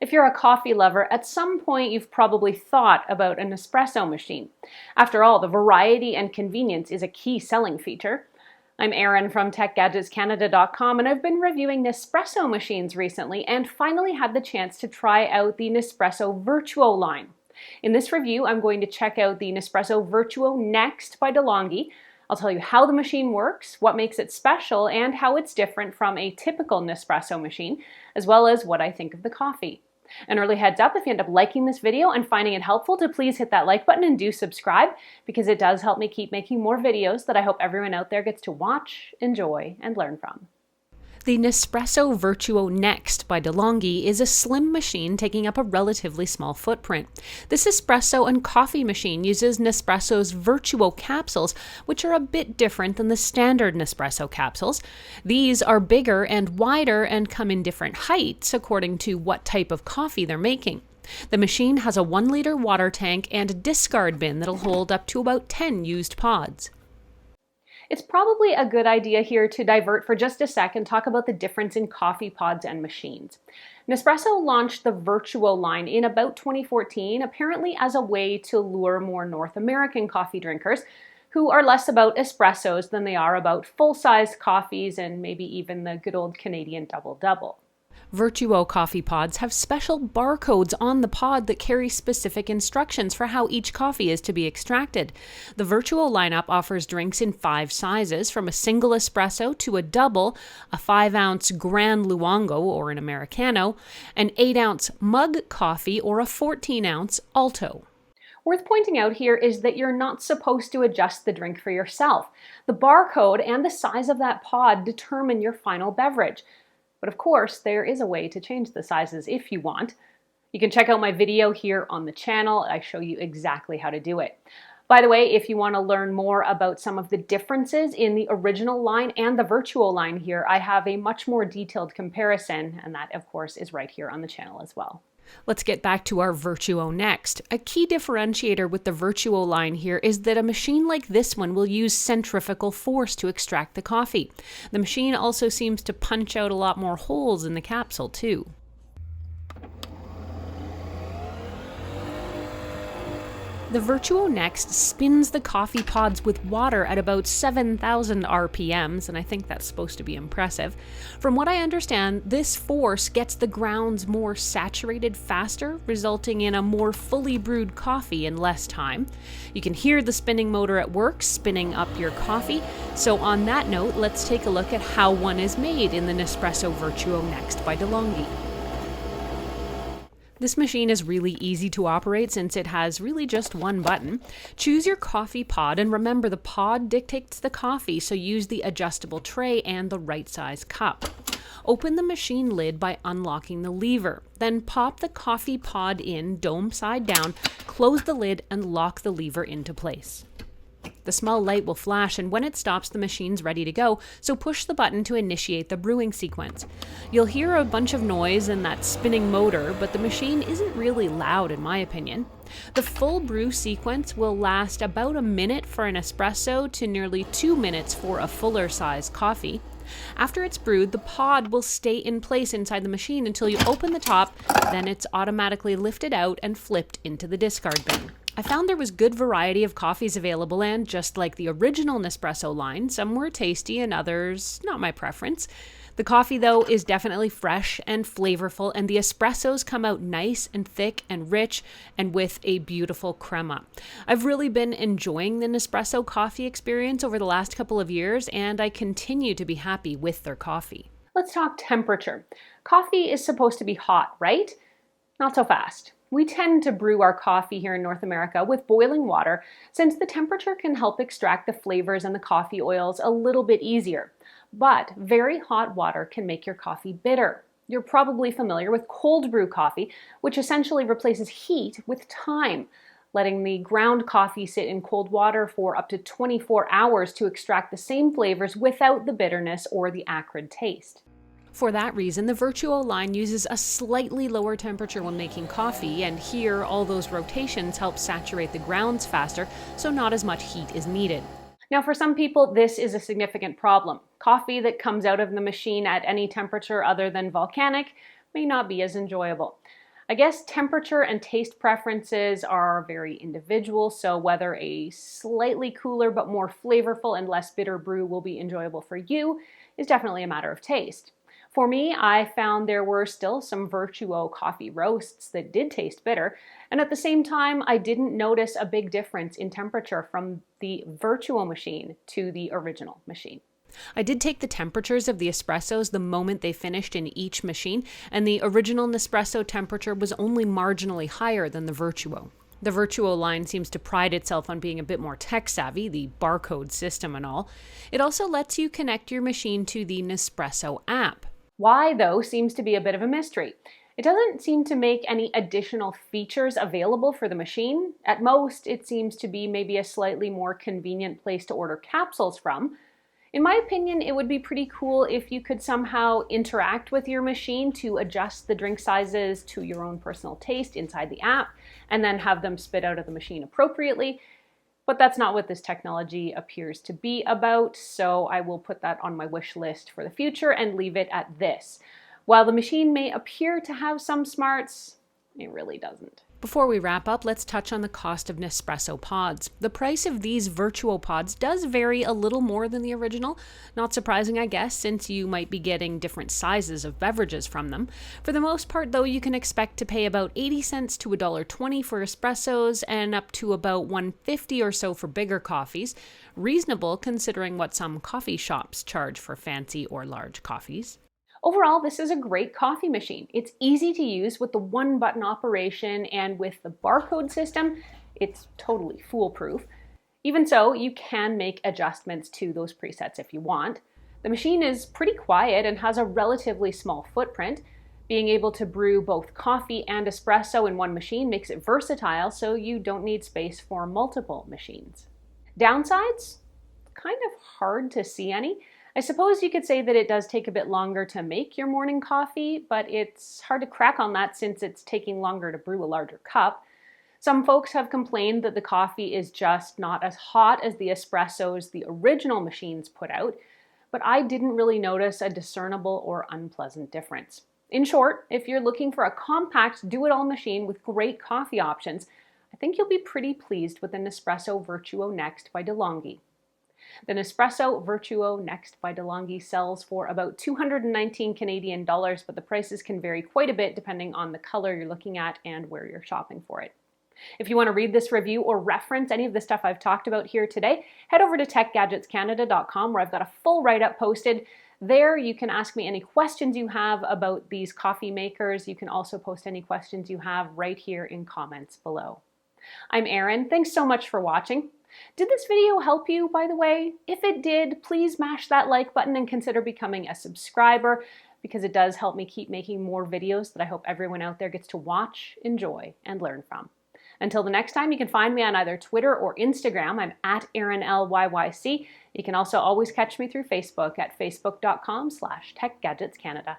If you're a coffee lover, at some point you've probably thought about an espresso machine. After all, the variety and convenience is a key selling feature. I'm Erin from TechGadgetsCanada.com, and I've been reviewing Nespresso machines recently and finally had the chance to try out the Nespresso Virtuo line. In this review, I'm going to check out the Nespresso Vertuo Next by Delonghi. I'll tell you how the machine works, what makes it special, and how it's different from a typical Nespresso machine, as well as what I think of the coffee. An early heads up, if you end up liking this video and finding it helpful, to please hit that like button and do subscribe, because it does help me keep making more videos that I hope everyone out there gets to watch, enjoy, and learn from. The Nespresso Vertuo Next by Delonghi is a slim machine taking up a relatively small footprint. This espresso and coffee machine uses Nespresso's Virtuo capsules, which are a bit different than the standard Nespresso capsules. These are bigger and wider and come in different heights according to what type of coffee they're making. The machine has a 1-liter water tank and a discard bin that'll hold up to about 10 used pods. It's probably a good idea here to divert for just a sec and talk about the difference in coffee pods and machines. Nespresso launched the Virtuo line in about 2014, apparently as a way to lure more North American coffee drinkers who are less about espressos than they are about full-size coffees and maybe even the good old Canadian double-double. Virtuo coffee pods have special barcodes on the pod that carry specific instructions for how each coffee is to be extracted. The Virtuo lineup offers drinks in 5 sizes, from a single espresso to a double, a 5-ounce Gran Luongo or an Americano, an 8-ounce mug coffee, or a 14-ounce Alto. Worth pointing out here is that you're not supposed to adjust the drink for yourself. The barcode and the size of that pod determine your final beverage. But of course, there is a way to change the sizes if you want. You can check out my video here on the channel. I show you exactly how to do it. By the way, if you want to learn more about some of the differences in the original line and the Virtuo line here, I have a much more detailed comparison, and that, of course, is right here on the channel as well. Let's get back to our Virtuo Next. A key differentiator with the Virtuo line here is that a machine like this one will use centrifugal force to extract the coffee. The machine also seems to punch out a lot more holes in the capsule too. The Virtuo Next spins the coffee pods with water at about 7,000 RPMs, and I think that's supposed to be impressive. From what I understand, this force gets the grounds more saturated faster, resulting in a more fully brewed coffee in less time. You can hear the spinning motor at work, spinning up your coffee. So on that note, let's take a look at how one is made in the Nespresso Vertuo Next by Delonghi. This machine is really easy to operate since it has really just one button. Choose your coffee pod, and remember, the pod dictates the coffee, so use the adjustable tray and the right size cup. Open the machine lid by unlocking the lever. Then pop the coffee pod in dome side down, close the lid, and lock the lever into place. The small light will flash, and when it stops, the machine's ready to go, so push the button to initiate the brewing sequence. You'll hear a bunch of noise and that spinning motor, but the machine isn't really loud in my opinion. The full brew sequence will last about a minute for an espresso to nearly 2 minutes for a fuller size coffee. After it's brewed, the pod will stay in place inside the machine until you open the top, then it's automatically lifted out and flipped into the discard bin. I found there was good variety of coffees available, and just like the original Nespresso line, some were tasty and others not my preference. The coffee, though, is definitely fresh and flavorful, and the espressos come out nice and thick and rich and with a beautiful crema. I've really been enjoying the Nespresso coffee experience over the last couple of years, and I continue to be happy with their coffee. Let's talk temperature. Coffee is supposed to be hot, right? Not so fast. We tend to brew our coffee here in North America with boiling water, since the temperature can help extract the flavors and the coffee oils a little bit easier. But very hot water can make your coffee bitter. You're probably familiar with cold brew coffee, which essentially replaces heat with time, letting the ground coffee sit in cold water for up to 24 hours to extract the same flavors without the bitterness or the acrid taste. For that reason, the Virtuo line uses a slightly lower temperature when making coffee, and here all those rotations help saturate the grounds faster, so not as much heat is needed. Now, for some people, this is a significant problem. Coffee that comes out of the machine at any temperature other than volcanic may not be as enjoyable. I guess temperature and taste preferences are very individual, so whether a slightly cooler but more flavorful and less bitter brew will be enjoyable for you is definitely a matter of taste. For me, I found there were still some Vertuo coffee roasts that did taste bitter, and at the same time, I didn't notice a big difference in temperature from the Vertuo machine to the original machine. I did take the temperatures of the espressos the moment they finished in each machine, and the original Nespresso temperature was only marginally higher than the Vertuo. The Vertuo line seems to pride itself on being a bit more tech-savvy, the barcode system and all. It also lets you connect your machine to the Nespresso app. Why, though, seems to be a bit of a mystery. It doesn't seem to make any additional features available for the machine. At most, it seems to be maybe a slightly more convenient place to order capsules from. In my opinion, it would be pretty cool if you could somehow interact with your machine to adjust the drink sizes to your own personal taste inside the app and then have them spit out of the machine appropriately. But that's not what this technology appears to be about, so I will put that on my wish list for the future and leave it at this. While the machine may appear to have some smarts, it really doesn't. Before we wrap up, let's touch on the cost of Nespresso pods. The price of these Vertuo pods does vary a little more than the original. Not surprising, I guess, since you might be getting different sizes of beverages from them. For the most part, though, you can expect to pay about 80 cents to $1.20 for espressos and up to about $1.50 or so for bigger coffees. Reasonable considering what some coffee shops charge for fancy or large coffees. Overall, this is a great coffee machine. It's easy to use with the one-button operation, and with the barcode system, it's totally foolproof. Even so, you can make adjustments to those presets if you want. The machine is pretty quiet and has a relatively small footprint. Being able to brew both coffee and espresso in one machine makes it versatile, so you don't need space for multiple machines. Downsides? Kind of hard to see any. I suppose you could say that it does take a bit longer to make your morning coffee, but it's hard to crack on that since it's taking longer to brew a larger cup. Some folks have complained that the coffee is just not as hot as the espressos the original machines put out, but I didn't really notice a discernible or unpleasant difference. In short, if you're looking for a compact, do-it-all machine with great coffee options, I think you'll be pretty pleased with the Nespresso Vertuo Next by Delonghi. The Nespresso Virtuo Next by Delonghi sells for about 219 Canadian dollars, but the prices can vary quite a bit depending on the color you're looking at and where you're shopping for it. If you want to read this review or reference any of the stuff I've talked about here today, head over to techgadgetscanada.com where I've got a full write-up posted. There you can ask me any questions you have about these coffee makers. You can also post any questions you have right here in comments below. I'm Erin. Thanks so much for watching. Did this video help you, by the way? If it did, please mash that like button and consider becoming a subscriber, because it does help me keep making more videos that I hope everyone out there gets to watch, enjoy, and learn from. Until the next time, you can find me on either Twitter or Instagram. I'm at ErinLYYC. You can also always catch me through Facebook at facebook.com/techgadgetscanada.